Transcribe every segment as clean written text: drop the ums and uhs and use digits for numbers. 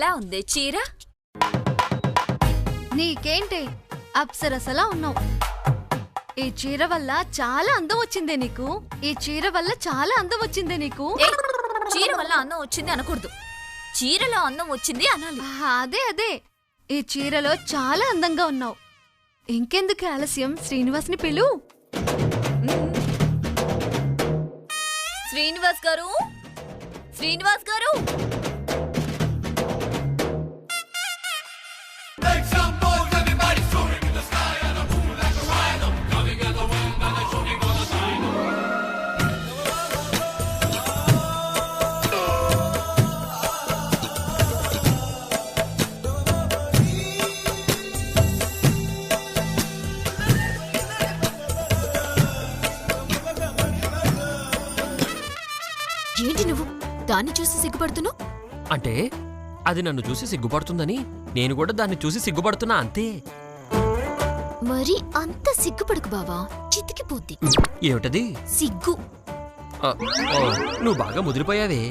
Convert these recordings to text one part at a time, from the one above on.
ఎలా ఉంది చీర? నీకేంటి అప్సరసలా ఉన్నావు. ఈ చీర వల్ల చాలా అందం వచ్చిందే నీకు. ఈ చీర వల్ల చాలా అందం వచ్చిందే నీకు. చీర వల్ల అందం వచ్చింది అనకూడదు, చీరలో అందం వచ్చింది అనాలి. అదే అదే, ఈ చీరలో చాలా అందంగా ఉన్నావు. ఇంకెందుకు ఆలస్యం, శ్రీనివాస్ని పిలు. శ్రీనివాస్ గారు, శ్రీనివాస్ గారు. ఏంటి నువ్వు దాన్ని చూసి సిగ్గుపడుతున్నావు? అంటే అది నన్ను చూసి సిగ్గుపడుతుందని నేను కూడా దాన్ని చూసి సిగ్గుపడుతున్నా అంతే. మరి అంత సిగ్గుపడకు బావా, చితికిపోద్ది. ఏమిటది? సిగ్గు. నువ్వు బాగా ముదిరిపోయావే.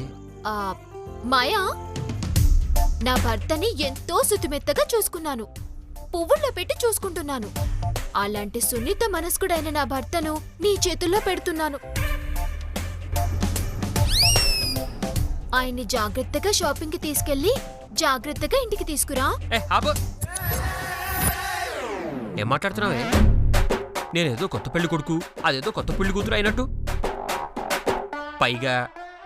మాయా, నా భర్తని ఎంతో సుతిమెత్తగా చూసుకున్నాను, పువ్వుల్లో పెట్టి చూసుకుంటున్నాను. అలాంటి సున్నిత మనస్కుడైన నా భర్తను నీ చేతుల్లో పెడుతున్నాను. ఆయన్ని జాగ్రత్తగా షాపింగ్ కి తీసుకెళ్లి జాగ్రత్తగా ఇంటికి తీసుకురా. ఏం మాట్లాడుతున్నావే? నేనేదో కొత్త పెళ్లి కొడుకు, అదేదో కొత్త పెళ్లి కూతురు అయినట్టు. పైగా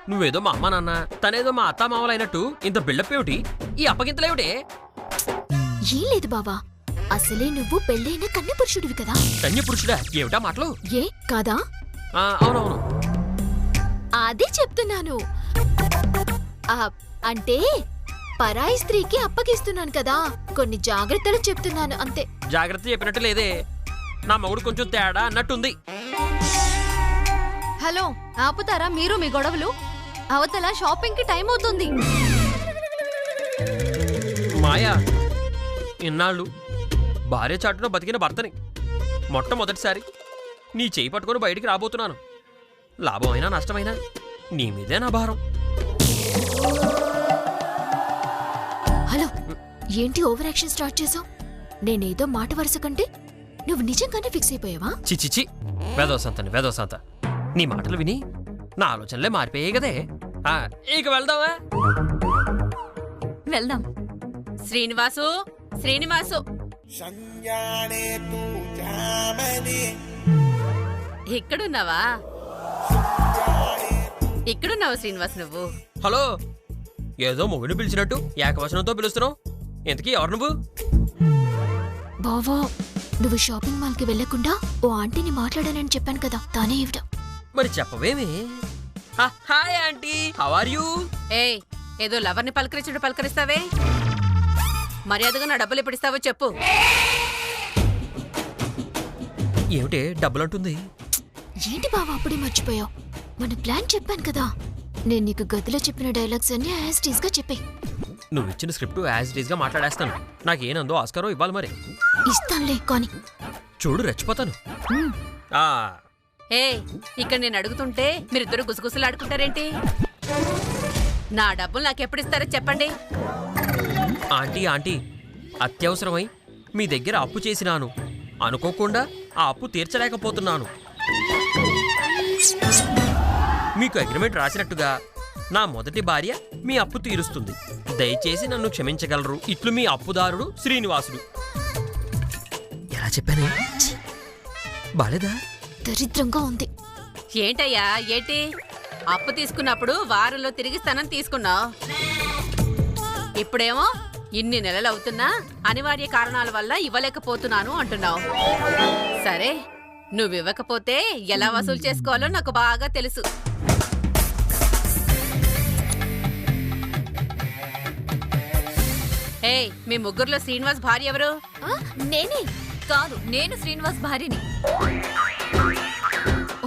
నువ్వేదో మా అమ్మ నాన్న, తనేదో మా అత్త మామలు అయినట్టు ఇంత బిల్డప్ ఏమిటి? ఈ అప్పగింతలేమిటి? ఏం లేదు బావా, అసలే నువ్వు పెళ్ళైన కన్య పురుషుడివి కదా. కన్య పురుషుడా? ఏమిటా మాటలు? ఏ కాదా? అవునవును, అదే చెప్తున్నాను. అంటే పరాయి స్త్రీకి అప్పగిస్తున్నాను కదా, కొన్ని జాగ్రత్తలు చెప్తున్నాను అంతే. జాగ్రత్త చెప్పినట్టు లేదే, నా మగుడు కొంచెం తేడా అన్నట్టుంది. హలో, ఆపుతారా మీరు మీ గొడవలు? అవతల షాపింగ్ కి టైం అవుతుంది. మాయా, ఇన్నాళ్ళు భార్య చాటులో బతికిన భర్తని మొట్టమొదటిసారి నీ చేయి పట్టుకొని బయటికి రాబోతున్నాను. లాభమైనా నష్టమైనా నీ మీదే నా భారం. హలో, ఏంటి ఓవర్ యాక్షన్ స్టార్ట్ చేసావు? నేనేదో మాట వరుస కంటే నువ్వు నిజంగానే ఫిక్స్ అయిపోయావా? చిచిచి, వేదోసంతని వేదోసంత. నీ మాటలు విని నా ఆలోచనలే మారిపోయాయి కదే. ఇక వెళ్దామా? వెళ్దాం. శ్రీనివాసు, శ్రీనివాసు, ఇక్కడున్నావా? ఇక్కడున్నావా శ్రీనివాస్ నువ్వు? హలో, ఏదో మొగుడిని పిలిచినట్టు ఏకవచనంతో పిలుస్తున్నావు. ఎంతకీ ఎవరు నువ్వు? బావా, నువ్వు షాపింగ్ మాల్ కి వెళ్లకుండా ఓ ఆంటీని మాట్లాడానని చెప్పాను కదా, తానే ఇవ్వడం. మరి చెప్పవేమి? Hi aunty, how are you? ఏయ్, ఏదో లవర్ని పలకరించుడు పలకరిస్తావే, మర్యాదగా నా డబ్బులు ఎప్పుడు ఇస్తావో చెప్పు. ఏమిటే డబ్బులంటుంది? ఏంటి బావా అప్పుడే మర్చిపోయావు? మన ప్లాన్ చెప్పాను కదా. నేను నీకు గదిలో చెప్పిన డైలాగ్స్ అన్ని యాజ్ టీజ్ గా చెప్పే. నువ్వు ఇచ్చిన స్క్రిప్ట్ యాజ్ టీజ్ గా మాట్లాడేస్తాను. నాకేనందో ఆస్కారో ఇవ్వాలి. మరి ఇస్తానులే, కానీ చూడు రెచ్చిపోతాను. ఇక్కడ నేను అడుగుతుంటే మీరిద్దరు గుసగుసలాడుకుంటారేంటి? నా డబ్బులు నాకెప్పుడిస్తారో చెప్పండి. ఆంటీ ఆంటీ, అత్యవసరమై మీ దగ్గర అప్పు చేసినాను. అనుకోకుండా ఆ అప్పు తీర్చలేకపోతున్నాను. మీకు అగ్రిమెంట్ రాసినట్టుగా నా మొదటి భార్య మీ అప్పు తీరుస్తుంది. దయచేసి నన్ను క్షమించగలరు. ఇట్లు మీ అప్పుదారుడు శ్రీనివాసుడు. ఎలా చెప్పాను? బాలేదా? దరిద్రంగా ఉంది. ఏంటయ్యా ఏంటి? అప్పు తీసుకున్నప్పుడు వారంలో తిరిగిస్తానని తీసుకున్నావు. ఇప్పుడేమో ఇన్ని నెలలు అవుతున్నా అనివార్య కారణాల వల్ల ఇవ్వలేకపోతున్నాను అంటున్నావు. సరే, నువ్వివ్వకపోతే ఎలా వసూలు చేసుకోవాలో నాకు బాగా తెలుసు. మీ ముగ్గురులో శ్రీనివాస్ భార్య ఎవరు? నేనే. కాదు, నేను శ్రీనివాస్ భార్యని.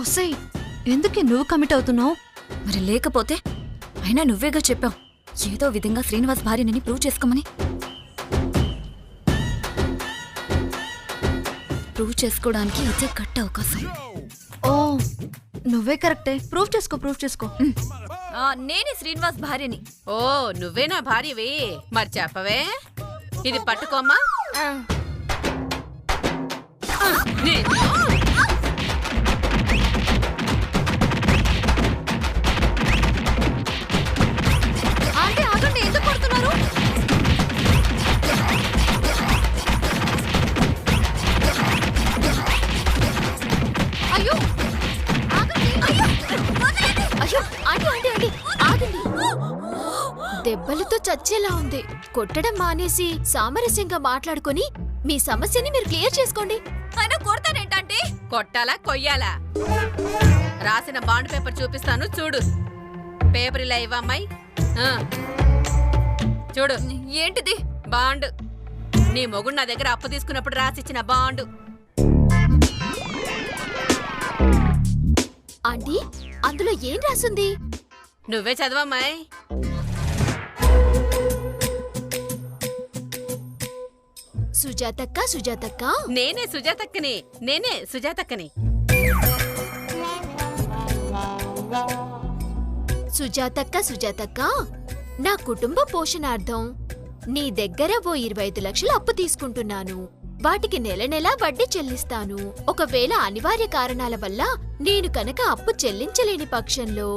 ఒసేయ్, ఎందుకే నువ్వు కమిట్ అవుతున్నావు? మరి లేకపోతే? అయినా నువ్వేగా చెప్పావు ఏదో విధంగా శ్రీనివాస్ భార్యని ప్రూవ్ చేసుకోమని. ప్రూవ్ చేసుకోవడానికి ఇదే కట్ట అవకాశం. ఓ, నువ్వే కరెక్టే. ప్రూవ్ చేసుకో. నేనే శ్రీనివాస్ భార్యని. ఓ నువ్వే నా భార్యవి, మరి చెప్పవే. ఇది పట్టుకోమ్మా. నేను ఆంటీ ఆగండి, ఎందుకు కొడుతున్నారు? అయ్యో ఆగండి, అయ్యో అయ్యో ఆంటీ ఆంటీ ఆంటీ ఆగండి. దెబ్బలతో చచ్చేలా ఉంది. కొట్టడం మానేసి సామరస్యంగా మాట్లాడుకొని మీ సమస్యని మీరు క్లియర్ చేసుకోండి. ఆయన కొడతారేంటంటే? కొట్టాలా కొయ్యాలా? రాసిన బాండ్ పేపర్ చూపిస్తాను చూడు. పేపర్ ఇలా ఇవ్వమ్మాయి. చూడు. ఏంటిది? బాండ్. నీ మొగుడు నా దగ్గర అప్పు తీసుకున్నప్పుడు రాసిచ్చిన బాండు. ఆంటీ అందులో ఏం రాసుంది? నువ్వే చదవమ్మాయి. సుజాతక్క సుజాతక్క. నేనే సుజాతక్కని, నేనే సుజాతక్కని. సుజాతక్క సుజాతక్క, నా కుటుంబ పోషణార్థం నీ దగ్గర ఓ 25 లక్షలు అప్పు తీసుకుంటున్నాను. వాటికి నెల నెలా వడ్డీ చెల్లిస్తాను. ఒకవేళ అనివార్య కారణాల వల్ల నేను కనుక అప్పు చెల్లించలేని పక్షంలో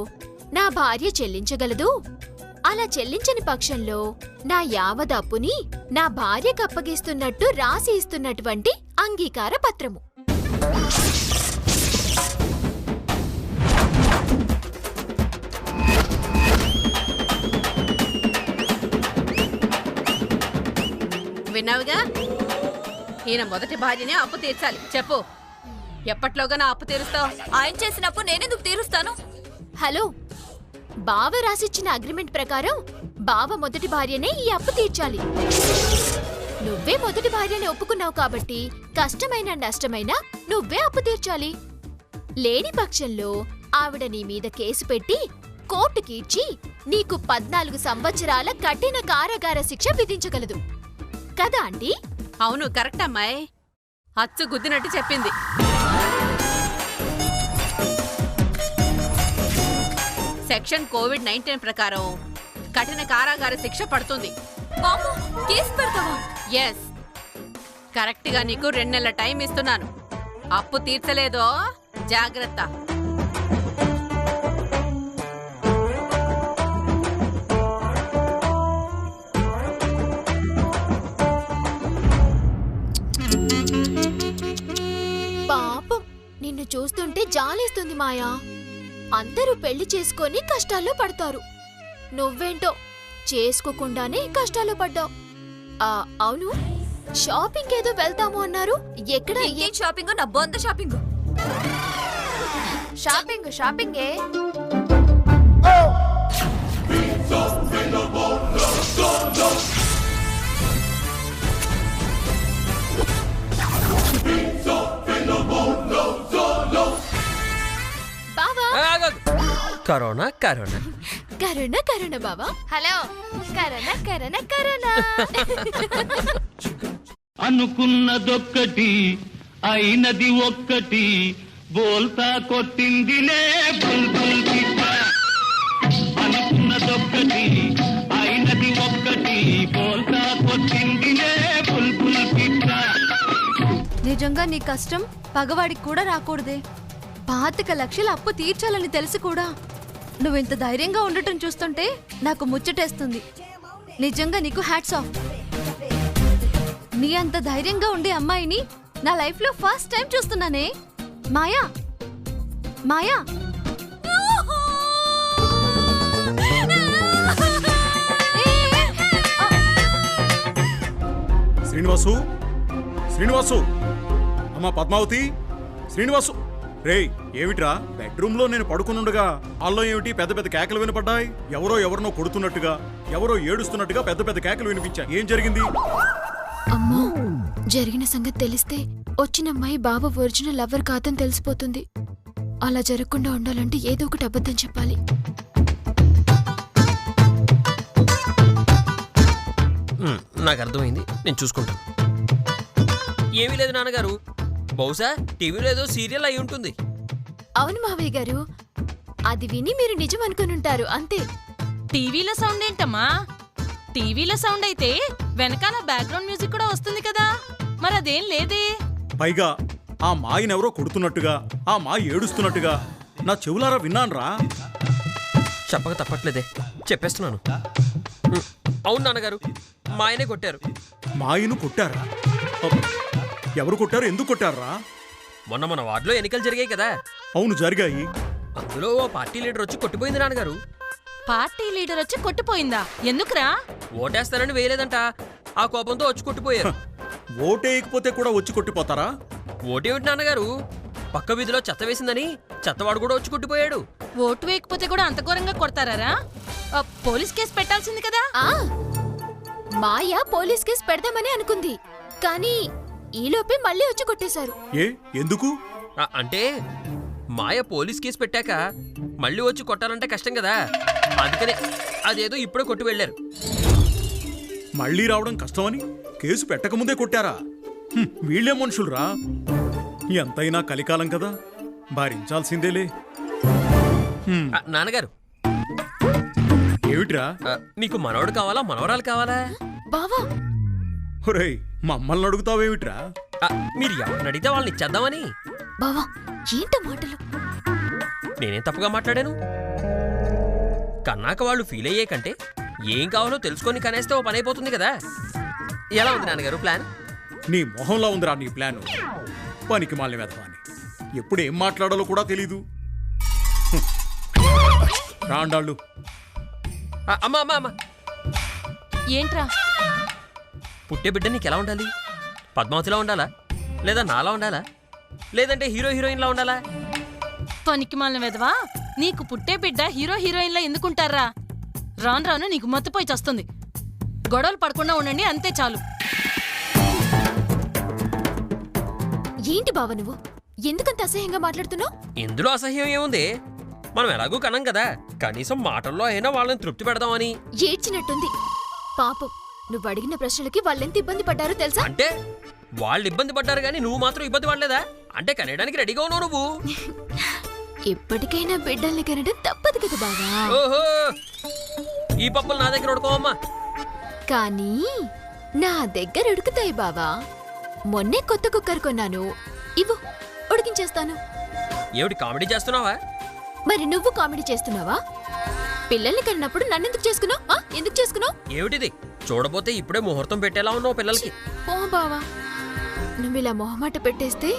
నా భార్య చెల్లించగలదు. అలా చెల్లించని పక్షంలో నా యావత్ అప్పుని నా భార్యకు అప్పగిస్తున్నట్టు రాసి ఇస్తున్నటువంటి అంగీకార పత్రము. విన్నావుగా? ఈయన మొదటి భార్యనే అప్పు తీర్చాలి. చెప్పు, ఎప్పట్లోగా నా అప్పు తీరుస్తావు? ఆయన చేసినప్పు నేనెందుకు తీరుస్తాను? హలో, బావ రాసిచ్చిన అగ్రిమెంట్ ప్రకారం బావ మొదటి భార్యనే ఈ అప్పు తీర్చాలి. నువ్వే మొదటి భార్యని ఒప్పుకున్నావు కాబట్టి కష్టమైన నష్టమైనా నువ్వే అప్పు తీర్చాలి. లేని పక్షంలో ఆవిడ నీ మీద కేసు పెట్టి కోర్టుకి ఇచ్చి నీకు 14 సంవత్సరాల కఠిన కారాగార శిక్ష విధించగలదు కదా ఆంటీ? అవును, కరెక్ట్ అమ్మాయి. అచ్చు గుద్దినట్టు చెప్పింది. సెక్షన్ కోవిడ్-19 ప్రకారం కఠిన కారాగార శిక్ష పడుతుంది. కేసు పెడతావా? ఎస్, కరెక్ట్ గా నీకు 2 నెలల టైం ఇస్తున్నాను. అప్పు తీర్చలేదో జాగ్రత్త. పాపం, నిన్ను చూస్తుంటే జాలేస్తుంది మాయా. అందరూ పెళ్లి చేసుకొని కష్టాల్లో పడతారు. నువ్వేంటో చేసుకోకుండానే కష్టాల్లో పడ్డావు. అవును, షాపింగ్ ఏదో వెళ్తాము అన్నారు. ఎక్కడ? ఏం షాపింగ్? నా బొంద షాపింగ్. షాపింగే. బావా, కరోనా కరోనా కరోనా కరోనా బావా. Hello, corona corona corona. అనుకున్నదొక్కటి అయినది ఒక్కటి, బోల్తా కొట్టిందిలే బుల్బుల్ పిట్ట. అనుకున్నదొక్కటి అయినది ఒక్కటి, బోల్తా కొట్టిందిలే బుల్బుల్ పిట్ట. నిజంగా నీ కష్టం పగవాడికి కూడా రాకూడదే. 25 లక్షల అప్పు తీర్చాలని తెలిసి కూడా నువ్వింత ధైర్యంగా ఉండటం చూస్తుంటే నాకు ముచ్చటేస్తుంది. నిజంగా నీకు హ్యాట్స్ ఆఫ్. నీ అంత ధైర్యంగా ఉండే అమ్మాయిని నా లైఫ్ లో ఫస్ట్ టైం చూస్తున్నానే. మాయా, మాయా. శ్రీనివాసు, శ్రీనివాసు, అమ్మా పద్మావతి, శ్రీనివాసు. రేయ్, ఏమిట్రా? బెడ్రూమ్ లో నేను పడుకునుండగా హాల్లో ఏమిటి పెద్ద పెద్ద కేకలు వినపడ్డాయి? ఎవరినో కొడుతున్నట్టుగా, ఎవరో ఏడుస్తున్నట్టుగా పెద్ద పెద్ద కేకలు వినిపించాయి. ఏం జరిగింది? అమ్మో, జరిగిన సంగతి తెలిస్తే వచ్చిన అమ్మాయి బావ ఒరిజినల్ లవర్ కాదని తెలిసిపోతుంది. అలా జరగకుండా ఉండాలంటే ఏదో ఒకటి అబద్ధం చెప్పాలి. నాకు అర్థమైంది, నేను చూసుకుంటాను. ఏమీ లేదు నాన్నగారు, బహుశా టీవీలో ఏదో సీరియల్ అయి ఉంటుంది. అవును మావయ్య గారు, అది విని మీరు నిజం అనుకునుంటారు అంతే. టీవీలో సౌండ్ ఏంటమ్మా? టీవీలో సౌండ్ అయితే వెనకాల బ్యాక్గ్రౌండ్ మ్యూజిక్ కూడా వస్తుంది కదా, మరి అదేం లేదే. పైగా ఆ మాయనెవరో కొడుతున్నట్టుగా, ఆ మాయ ఏడుస్తున్నట్టుగా నా చెవులారా విన్నాన్రా. చెప్పక తప్పట్లేదే, చెప్పేస్తున్నాను. అవును నాన్నగారు, మా ఆయనే కొట్టారు. మాయను కొట్టారా? ఎవరు కొట్టారు? ఎందుకు కొట్టారా? మొన్న మన వార్డులో ఎన్నికలు జరిగాయి కదా, అవును జరిగాయి. అందులో ఓ పార్టీ లీడర్ వచ్చి కొట్టిపోయింది నాన్నగారు. పార్టీ లీడర్ వచ్చి కొట్టిపోయిందా? ఎందుకురా? ఓటేస్తారని వేయలేదంట, ఆ కోపంతో వచ్చి కొట్టిపోయారు. ఓటేయకపోతే కూడా వచ్చి కొట్టిపోతారా? ఓటేమిటి నాన్నగారు, పక్క వీధిలో చెత్త వేసిందని చెత్తవాడు కూడా వచ్చి కొట్టిపోయాడు. ఓటు వేయకపోతే కూడా అంత ఘోరంగా కొడతారా? పోలీస్ కేసు పెట్టాల్సింది కదా. ఆ మాయ పోలీస్ కేసు పెడదామని అనుకుంది, కానీ ఈలోపే మళ్ళీ వచ్చి కొట్టేశారు. ఏ ఎందుకు? అంటే మాయ పోలీస్ కేసు పెట్టాక మళ్ళీ వచ్చి కొట్టాలంటే కష్టం కదా, అందుకనే అదేదో ఇప్పుడే కొట్టి వెళ్ళారు. మళ్ళీ రావడం కష్టమని కేసు పెట్టకముందే కొట్టారా? వీళ్ళే మనుషులురా. ఎంతైనా కలికాలం కదా, భరించాల్సిందేలే. నాన్నగారు, ఏమిట్రా? మీకు మనవడు కావాలా మనవరాలు కావాలా? బావా, ఒరేయ్ మమ్మల్ని అడుగుతావేమిట్రా? మీరు ఎవరిని అడిగితే వాళ్ళని ఇచ్చేద్దామని. బావా ఏంట మాటలు? నేనేం తప్పుగా మాట్లాడాను? కన్నాక వాళ్ళు ఫీల్ అయ్యే కంటే ఏం కావాలో తెలుసుకొని కనేస్తే ఓ పని అయిపోతుంది కదా. ఎలా ఉంది నాన్నగారు ప్లాన్? నీ మొహంలా ఉందిరా నీ ప్లాను. పనికి మాలిన వెధవాని, ఎప్పుడు ఏం మాట్లాడాలో కూడా తెలీదు. రాండాళ్ళు. అమ్మా అమ్మా అమ్మా, ఏంట్రా? పుట్టే బిడ్డ నీకు ఎలా ఉండాలి? పద్మావతిలా ఉండాలా, లేదా నాలా ఉండాలా, లేదంటే హీరో హీరోయిన్లా ఉండాలా? పనికి మాలిన వెదవా, నీకు పుట్టే బిడ్డ హీరో హీరోయిన్లా ఎందుకుంటారా? రాను రాను నీకు మత్తుపోయి చస్తుంది. గొడవలు పడకుండా ఉండండి, అంతే చాలు. ఏంటి బావ నువ్వు ఎందుకంత అసహ్యంగా మాట్లాడుతున్నావు? ఇందులో అసహ్యం ఏముంది? మనం ఎలాగూ కనం కదా, కనీసం మాటల్లో అయినా వాళ్ళని తృప్తి పెడదామని. ఏడ్చినట్టుంది పాపం. నువ్వు అడిగిన ప్రశ్నలకి వాళ్ళెంత ఇబ్బంది పడ్డారో తెలుసా? అంటే వాళ్ళు ఇబ్బంది పడ్డారు గానీ నువ్వు మాత్రం ఇబ్బంది పడలేదా? అంటే కనేయడానికి రెడీగా ఉన్నావు నువ్వు. ఎప్పటికైనా బిడ్డల్ని కనడం తప్పదు కదా బావా. ఓహో, ఈ పప్పులు నా దగ్గర ఉడకోవమ్మా. కానీ నా దగ్గర ఉడుకుతాయి బావా. మొన్నే కొత్త కుక్కర్ కొన్నాను, ఇవ్వు ఉడికించేస్తాను. ఏమిటి కామెడీ చేస్తున్నావా? మరి నువ్వు కామెడీ చేస్తున్నావా? పిల్లల్ని కన్నప్పుడు నన్నెందుకు చేసుకున్నావు? ఎందుకు చేసుకున్నావు? ఏమిటిది? చూడబోతే ఇప్పుడే ముహూర్తం పెట్టేలా ఉన్నావు పిల్లలకి. ఓ బావా, నువ్విలా మొహమాట పెట్టేస్తే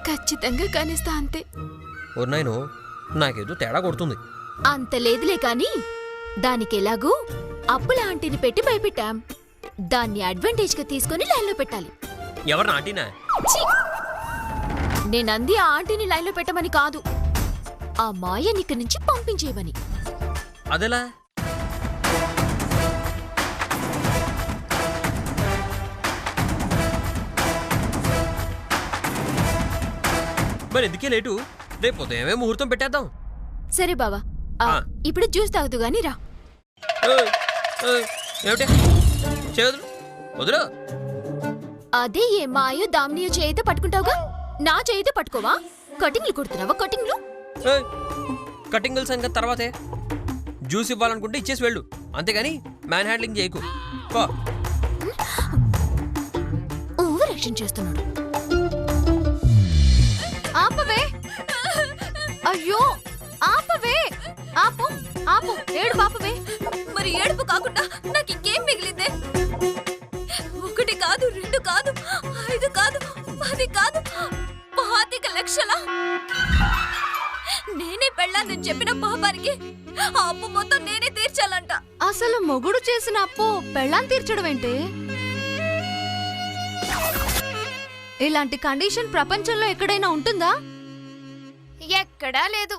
ఖచ్చితంగా కానిస్తా అంతే. ఓర్నాయను, నాకేదో తేడా కొడుతుంది. అంత లేదులే కాని దానికి ఎలాగూ అప్పుల ఆంటీని పెట్టి భయపెట్టాం. దాన్ని అడ్వాంటేజ్ గా తీసుకుని లైన్లో పెట్టాలి. ఎవరు నాటినా? నేనంది ఆ ఆంటీని లైన్లో పెట్టమని కాదు, ఆ మాయని ఇక్కడి నుంచి పంపించేవని. అదెలా? మరి ఎందుకే లేటు? రేపు ఉదయమే ముహూర్తం పెట్టేద్దాం. సరే బావా, ఆ. ఇప్పుడు జ్యూస్ తాగుతూ గాని రా. ఏమిటి చేయదు? వదులు. అదే ఏ మాయో దామ్నియో చేయితే పట్టుకుంటావుగా, నా చేయితే పట్టుకోవా? కటింగ్లు కుడుతున్నావా? కటింగ్లు కటింగుల సంగతి తర్వాతే. జ్యూస్ ఇవ్వాలనుకుంటే ఇచ్చేసి వెళ్ళు, అంతేగాని మ్యాన్ హ్యాండ్లింగ్ చేయకు. ఓవర్ యాక్షన్ చేస్తున్నాడు. ఆపవే! అయ్యో ఆపవే! ఆపు ఆపు, ఏడు పాపవే. మరి ఏడుపు కాకుండా నాకు ఇంకేం మిగిలిందే? 1 కాదు, 2 కాదు, 5 కాదు, 10 కాదు, 25 లక్షల. నేనే పెళ్ళానని చెప్పిన పాపానికి ఆ అప్పు మొత్తం నేనే తీర్చాలంట. అసలు మొగుడు చేసిన అప్పు పెళ్ళాం తీర్చడం ఏంటి? ఇలాంటి కండిషన్ ప్రపంచంలో ఎక్కడైనా ఉంటుందా? ఎక్కడా లేదు.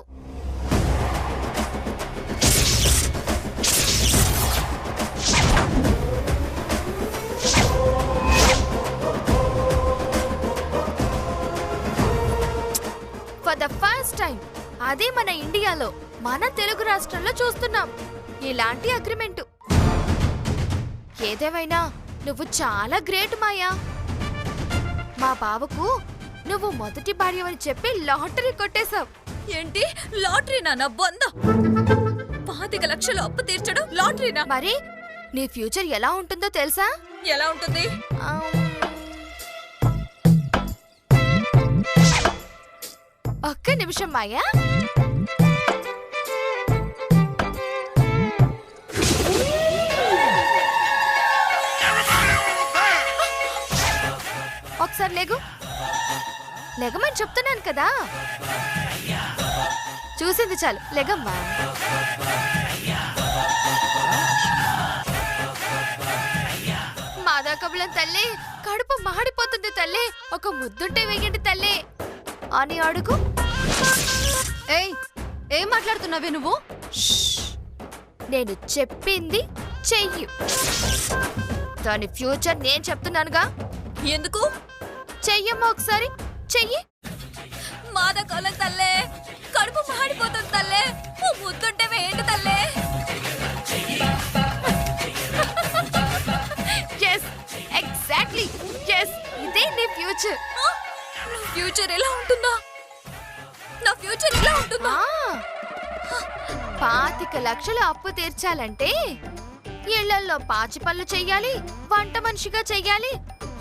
ఫర్ ద ఫస్ట్ టైం, అదే మన ఇండియాలో, మన తెలుగు రాష్ట్రంలో చూస్తున్నాం ఇలాంటి అగ్రిమెంట్. ఏదేమైనా నువ్వు చాలా గ్రేట్ మాయా. మా బావకు నువ్వు మొదటి భార్యవని చెప్పి లాటరీ కొట్టేశావు. ఏంటి లాటరీనా? నా బొంద 25 లక్షలు అప్పు తీర్చడం లాటరీనా? మరి నీ ఫ్యూచర్ ఎలా ఉంటుందో తెలుసా? ఎలా ఉంటుంది? ఒక్క నిమిషం మాయా. ఒకసారి లేగు. లెగమని చెప్తున్నాను కదా. చూసింది చాలు, లెగమ్మా. మాదా కబులం తల్లి, కడుపు మాడిపోతుంది తల్లి, ఒక ముద్దుంటే వేయండి తల్లి అని అడుగు. ఏయ్, ఏం మాట్లాడుతున్నావే నువ్వు? నేను చెప్పింది చెయ్యి. దాని ఫ్యూచర్ నేను చెప్తున్నానుగా. ఎందుకు? చెయ్యమ్మా ఒకసారి, చెయ్యి. మాదకోలం తల్లే, కడుపు మాడిపోతుంది తల్లే, ఓ ముద్దుంటే వేయండి తల్లే. ఎస్, ఎగ్జాక్ట్లీ, ఎస్, ఇదే నీ ఫ్యూచర్. నా ఫ్యూచర్ ఎలా ఉంటుందా? నా ఫ్యూచర్ ఎలా ఉంటుందా? 25 లక్షలు అప్పు తీర్చాలంటే ఇళ్లల్లో పాచి పనులు చెయ్యాలి, వంట మనిషిగా చెయ్యాలి,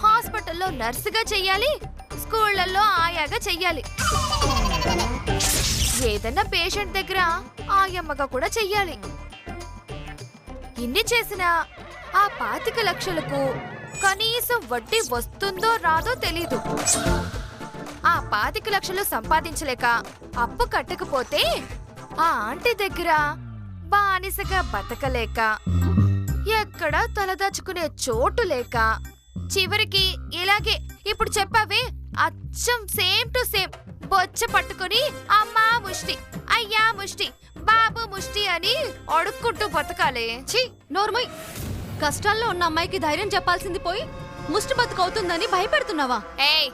హాస్పిటల్లో నర్సుగా చెయ్యాలి, స్కూళ్లలో ఆయాగా చెయ్యాలి, ఏదన్నా పేషెంట్ దగ్గర ఆయమ్మగా కూడా చెయ్యాలి. ఇన్ని చేసినా ఆ 25 లక్షలకు కనీసం వడ్డీ వస్తుందో రాదో తెలీదు. ఆ 25 లక్షలు సంపాదించలేక అప్పు కట్టకపోతే ఆ ఆంటీ దగ్గర బానిసగా బతకలేక, ఎక్కడ తలదాచుకునే చోటు లేక, చివరికి ఇలాగే ఇప్పుడు చెప్పావే అచ్చం సేమ్ టు సేమ్ బొచ్చ పట్టుకుని అమ్మా ముష్టి, అయ్యా ముష్టి, బాబు ముష్టి అని అడుక్కుంటూ బతకాలే. ఛీ, నోర్మై. కష్టాల్లో ఉన్న అమ్మాయికి ధైర్యం చెప్పాల్సింది పోయి ముష్టి బతుకవుతుందని భయపెడుతున్నావా? ఏయ్,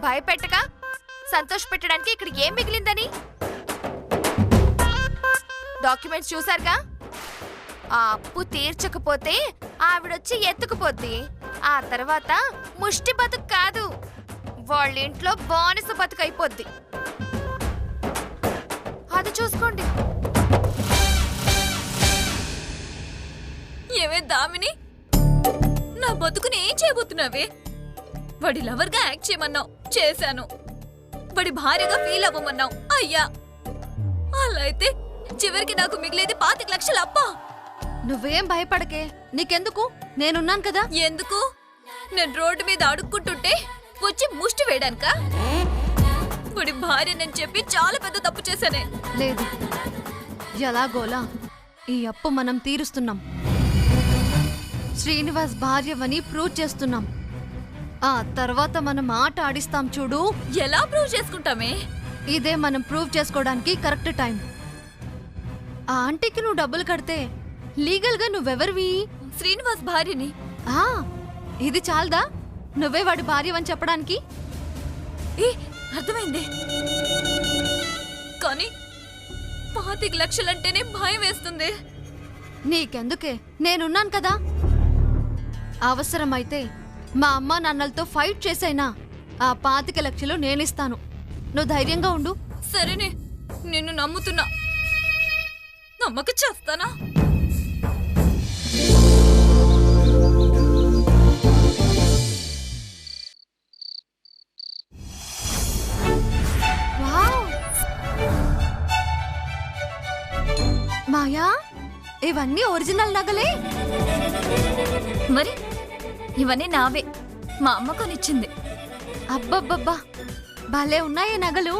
భయపెట్టక సంతోష పెట్టడానికి ఇక్కడ ఏం మిగిలిందని? డాక్యుమెంట్స్ చూసారుగా. ఆ అప్పు తీర్చకపోతే ఆవిడొచ్చి ఎత్తుకుపోద్ది. ఆ తర్వాత ముష్టి బతుకు కాదు, వాళ్ళ ఇంట్లో బానిస బతుకు అయిపోద్ది. అది చూసుకోండి. ఏమే దామిని, నా బతుకుని ఏం చేయబోతున్నావే? వాడి లవర్గా యాక్ట్ చేయమన్నావు, చేశాను. వాడి భార్యగా ఫీల్ అవ్వమన్నావు, అయ్యా. అలా అయితే చివరికి నాకు మిగిలేది 25 లక్షలు అప్పా. నువ్వేం భయపడకే, నీకెందుకు, నేనున్నాను కదా. ఎందుకు? నేను రోడ్డు మీద అడుక్కుంటుంటే వచ్చి ముష్టి వేయడానికా? వాడి భార్య నేను చెప్పి చాలా పెద్ద తప్పు చేశానే. లేదు, ఎలాగోలా ఈ అప్పు మనం తీరుస్తున్నాం. శ్రీనివాస్ భార్యవని ప్రూవ్ చేస్తున్నాం. ఆ తర్వాత మనం ఆట ఆడిస్తాం చూడు. ఎలా ప్రూవ్ చేసుకుంటామే? ఇదే మనం ప్రూవ్ చేసుకోవడానికి కరెక్ట్ టైం. ఆ ఆంటీకి నువ్వు డబ్బులు కడితే లీగల్ గా నువ్వెవరివి? శ్రీనివాస్ భార్యని. ఇది చాలదా నువ్వే వాడి భార్యవని చెప్పడానికి? అర్థమైంది. కానీ 25 లక్షలంటేనే భయం వేస్తుంది. నీకెందుకే, నేనున్నాను కదా. అవసరమైతే మా అమ్మ నాన్నలతో ఫైట్ చేసైనా ఆ 25 లక్షలు నేనిస్తాను. నువ్వు ధైర్యంగా ఉండు. సరేనే, నిన్ను నమ్ముతున్నా. నమ్మక చేస్తానా? మాయా, ఇవన్నీ ఒరిజినల్ నగలే. మరి ఇవన్నీ నావే, మా అమ్మ కొనిచ్చింది. అబ్బబ్బబ్బా, భలే ఉన్నాయే నగలు.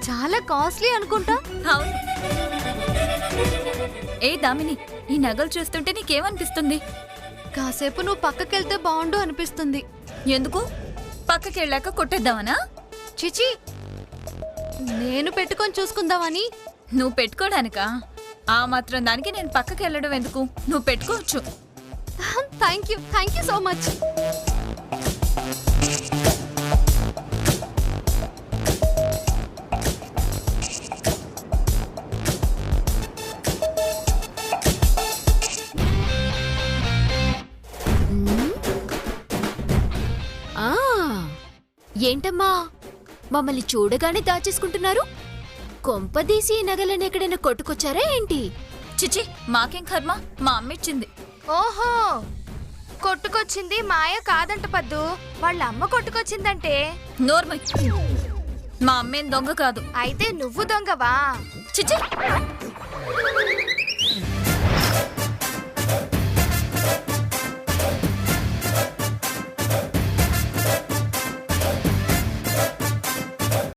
చాలా కాస్ట్లీ అనుకుంటా. అవును. ఏ దామిని, ఈ నగలు చూస్తుంటే నీకేమనిపిస్తుంది? కాసేపు నువ్వు పక్కకెళ్తే బాగుండు అనిపిస్తుంది. ఎందుకు? పక్కకెళ్ళాక కొట్టేద్దామనా? చిచి, నేను పెట్టుకొని చూసుకుందామని. నువ్వు పెట్టుకోడానికా? ఆ మాత్రం దానికి నేను పక్కకి వెళ్ళడం ఎందుకు? నువ్వు పెట్టుకోవచ్చు. Thank you so much. ఏంటమ్మా, మమ్మల్ని చూడగానే దాచేసుకుంటున్నారు? కొంపదీసి ఈ నగలను ఎక్కడైనా కొట్టుకొచ్చారా ఏంటి? చిచి మాకేం కర్మ, మా అమ్మ ఇచ్చింది. ఓహో, కొట్టుకొచ్చింది మాయ కాదంట పద్దు, వాళ్ళ అమ్మ కొట్టుకొచ్చిందంటే. నోర్మై, మా అమ్మేం దొంగ కాదు. అయితే నువ్వు దొంగవా? చిచి